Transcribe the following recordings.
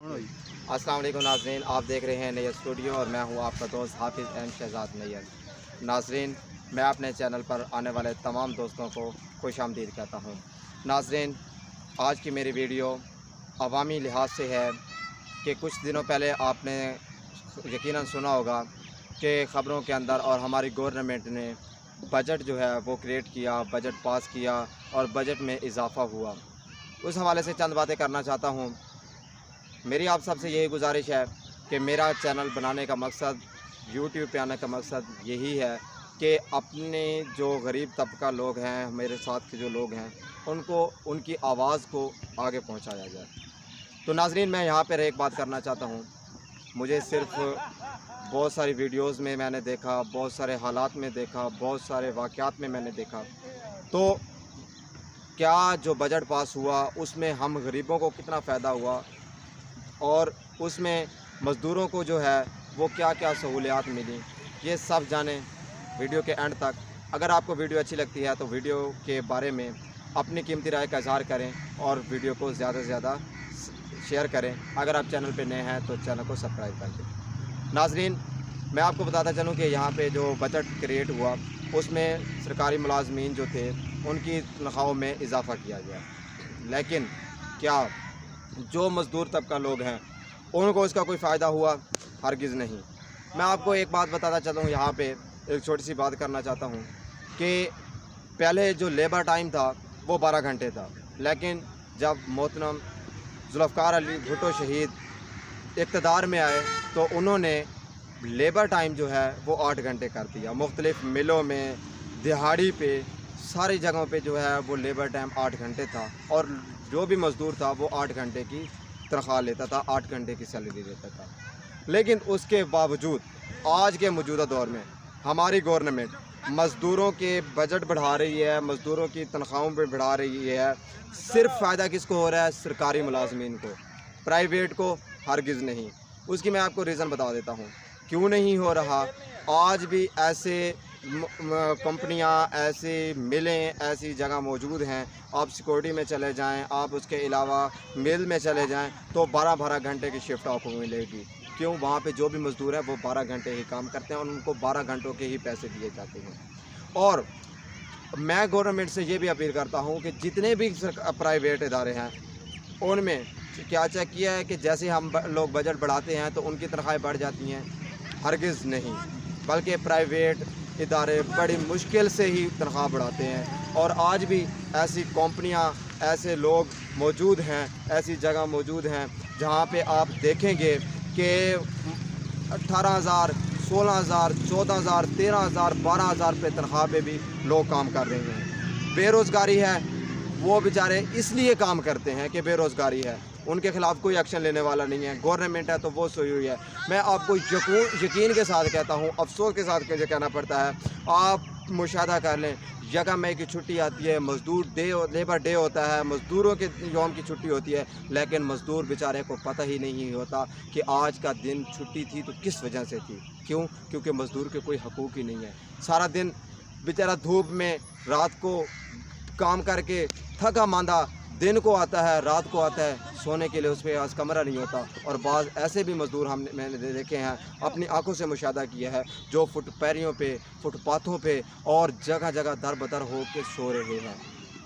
अस्सलाम वालेकुम नाज़रीन, आप देख रहे हैं नैयर स्टूडियो और मैं हूं आपका दोस्त हाफिज़ एम शहजाद नैयर। नाज़रीन, मैं अपने चैनल पर आने वाले तमाम दोस्तों को खुशामदीद कहता हूं। नाज़रीन, आज की मेरी वीडियो अवामी लिहाज से है कि कुछ दिनों पहले आपने यकीनन सुना होगा कि ख़बरों के अंदर और हमारी गवर्नमेंट ने बजट जो है वो क्रिएट किया, बजट पास किया और बजट में इजाफ़ा हुआ। उस हवाले से चंद बातें करना चाहता हूँ। मेरी आप सबसे यही गुजारिश है कि मेरा चैनल बनाने का मकसद, यूट्यूब पे आने का मकसद यही है कि अपने जो गरीब तबका लोग हैं, मेरे साथ के जो लोग हैं, उनको उनकी आवाज़ को आगे पहुंचाया जाए। तो नाज़रीन, मैं यहाँ पर एक बात करना चाहता हूँ। मुझे सिर्फ़ बहुत सारी वीडियोज़ में मैंने देखा, बहुत सारे हालात में देखा, बहुत सारे वाक़यात में मैंने देखा, तो क्या जो बजट पास हुआ उसमें हम गरीबों को कितना फ़ायदा हुआ और उसमें मज़दूरों को जो है वो क्या क्या सहूलियात मिली, ये सब जानें वीडियो के एंड तक। अगर आपको वीडियो अच्छी लगती है तो वीडियो के बारे में अपनी कीमती राय का इज़हार करें और वीडियो को ज़्यादा से ज़्यादा शेयर करें। अगर आप चैनल पे नए हैं तो चैनल को सब्सक्राइब कर दें। नाज़रीन, मैं आपको बताता चलूँ कि यहाँ पे जो बजट क्रिएट हुआ उसमें सरकारी मुलाजमीन जो थे उनकी तनख्वाहों में इजाफ़ा किया गया, लेकिन क्या जो मज़दूर तबका लोग हैं उनको इसका कोई फ़ायदा हुआ? हरगिज़ नहीं। मैं आपको एक बात बताता चलूँ, यहाँ पे एक छोटी सी बात करना चाहता हूँ कि पहले जो लेबर टाइम था वो 12 घंटे था, लेकिन जब मोहतरम जुल्फ़िकार अली भुट्टो शहीद इक़्तिदार में आए तो उन्होंने लेबर टाइम जो है वो 8 घंटे कर दिया। मुख्तलिफ़ मिलों में, दिहाड़ी पे, सारी जगहों पे जो है वो लेबर टाइम 8 घंटे था और जो भी मज़दूर था वो 8 घंटे की तनख्वाह लेता था, 8 घंटे की सैलरी लेता था। लेकिन उसके बावजूद आज के मौजूदा दौर में हमारी गवर्नमेंट मज़दूरों के बजट बढ़ा रही है, मज़दूरों की तनख्वाहों पे बढ़ा रही है। सिर्फ़ फ़ायदा किसको हो रहा है? सरकारी मुलाजमीन को, प्राइवेट को हरगिज़ नहीं। उसकी मैं आपको रीज़न बता देता हूँ क्यों नहीं हो रहा। आज भी ऐसे कंपनियां, ऐसे मिलें, ऐसी जगह मौजूद हैं। आप सिक्योरिटी में चले जाएं, आप उसके अलावा मिल में चले जाएं तो 12-12 घंटे की शिफ्ट आपको मिलेगी। क्यों? वहाँ पे जो भी मज़दूर है वो 12 घंटे ही काम करते हैं और उनको 12 घंटों के ही पैसे दिए जाते हैं। और मैं गवर्नमेंट से ये भी अपील करता हूँ कि जितने भी प्राइवेट इदारे हैं उनमें क्या चेक किया है कि जैसे हम लोग बजट बढ़ाते हैं तो उनकी तनख्वाहें बढ़ जाती हैं? हरगिज़ नहीं, बल्कि प्राइवेट इदारे बड़ी मुश्किल से ही तनख्वाह बढ़ाते हैं। और आज भी ऐसी कंपनियां, ऐसे लोग मौजूद हैं, ऐसी जगह मौजूद हैं जहां पे आप देखेंगे कि 18,000, 16,000, 14,000, 13,000, 12,000 पे तनख्वाह पे भी लोग काम कर रहे हैं। बेरोज़गारी है, वो बेचारे इसलिए काम करते हैं कि बेरोज़गारी है, उनके ख़िलाफ़ कोई एक्शन लेने वाला नहीं है। गवर्नमेंट है तो वो सोई हुई है। मैं आपको यकीन के साथ कहता हूँ, अफसोस के साथ मुझे कहना पड़ता है, आप मुशाहदा कर लें, 1 मई की छुट्टी आती है, मज़दूर डे, लेबर डे होता है, मज़दूरों के यौम की छुट्टी होती है, लेकिन मज़दूर बेचारे को पता ही नहीं होता कि आज का दिन छुट्टी थी तो किस वजह से थी। क्यों? क्योंकि मज़दूर के कोई हकूक़ ही नहीं है। सारा दिन बेचारा धूप में रात को काम करके थका मांदा दिन को आता है, रात को आता है, सोने के लिए उस पर आज कमरा नहीं होता। और बाज़ ऐसे भी मज़दूर मैंने देखे हैं, अपनी आंखों से मुशाहदा किया है, जो पैरियों पे, फुटपाथों पे और जगह जगह दर बदर हो के सो रहे हैं।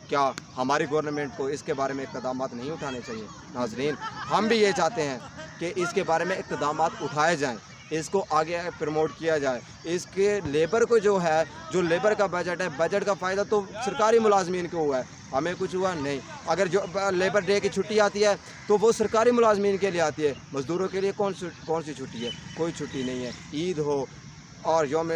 क्या हमारी गवर्नमेंट को इसके बारे में इक़दामात नहीं उठाने चाहिए? नाज़रीन, हम भी ये चाहते हैं कि इसके बारे में इक़दामात उठाए जाएँ, इसको आगे प्रमोट किया जाए। इसके लेबर को जो है, जो लेबर का बजट है, बजट का फ़ायदा तो सरकारी मुलाजमीन को हुआ है, हमें कुछ हुआ नहीं। अगर जो लेबर डे की छुट्टी आती है तो वो सरकारी मुलाजमीन के लिए आती है, मज़दूरों के लिए कौन सी छुट्टी है? कोई छुट्टी नहीं है। ईद हो और यौम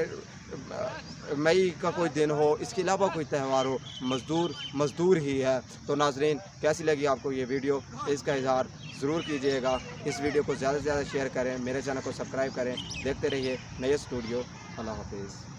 मई का कोई दिन हो, इसके अलावा कोई त्यौहार हो, मज़दूर ही है। तो नाज़रीन, कैसी लगी आपको ये वीडियो? इसका इज़हार ज़रूर कीजिएगा। इस वीडियो को ज़्यादा से ज़्यादा शेयर करें, मेरे चैनल को सब्सक्राइब करें। देखते रहिए नैयर स्टूडियो। अल्लाह हाफिज़।